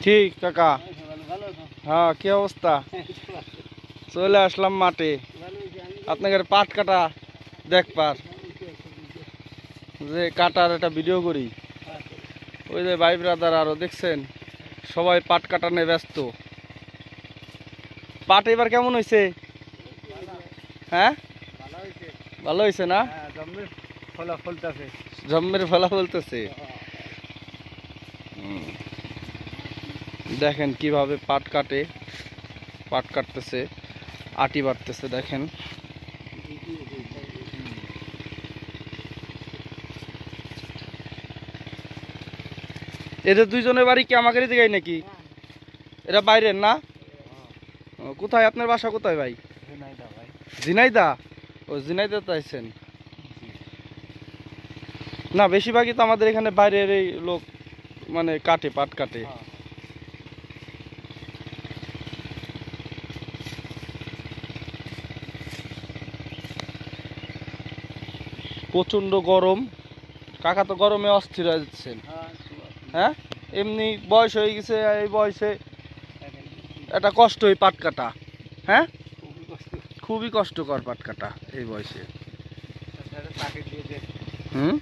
ঠিক কাকা। হ্যাঁ, কি অবস্থা? চলে আসলাম মাঠে আপনাদের পাট কাটা দেখবার, যে কাটার একটা ভিডিও করি। ওই যে ভাই ব্রাদার আরো দেখছেন সবাই পাট কাটা নিয়ে ব্যস্ত। পাট এবার কেমন হয়েছে? হ্যাঁ, ভালো হয়েছে না? জম্মের ফলা বলতেছে। দেখেন কিভাবে পাট কাটে, পাট কাটতেছে, আটি বাড়তেছে। দেখেন এদের দুইজনের বাড়ি কি আমাদের জায়গায় নাকি? এরা বাইরের না? কোথায় আপনার বাসা কোথায় ভাই? ঝিনাইদা। ও ঝিনাইদা তো আছেন না? বেশিরভাগই তো আমাদের এখানে বাইরের এই লোক মানে কাটে, পাট কাটে। প্রচন্ড গরম, কাকা তো গরমে অস্থির হয়ে যাচ্ছেন। হ্যাঁ, এমনি বয়স হয়ে গেছে, এই বয়সে একটা কষ্ট এই পাট কাটা। হ্যাঁ, খুবই কষ্টকর পাট কাটা এই বয়সে। হুম,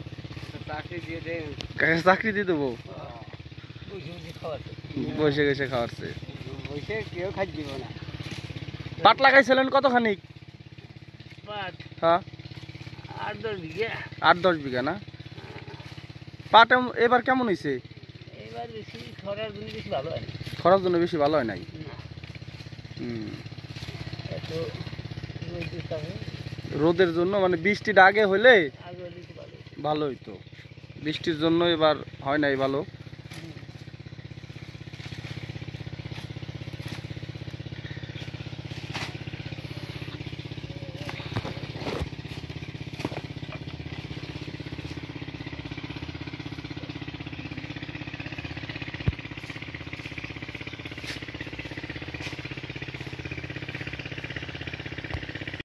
চাকরি দিয়ে দেবো, বসে গেছে খাওয়াচ্ছে। পাট লাগাইছিলেন কতখানি? হ্যাঁ, 8-10 বিঘা না? পাট এবার কেমন হয়েছে? খরার জন্য বেশি ভালো হয় নাই। রোদের জন্য মানে বৃষ্টিটা আগে হইলে ভালো হইতো, বৃষ্টির জন্য এবার হয় নাই ভালো।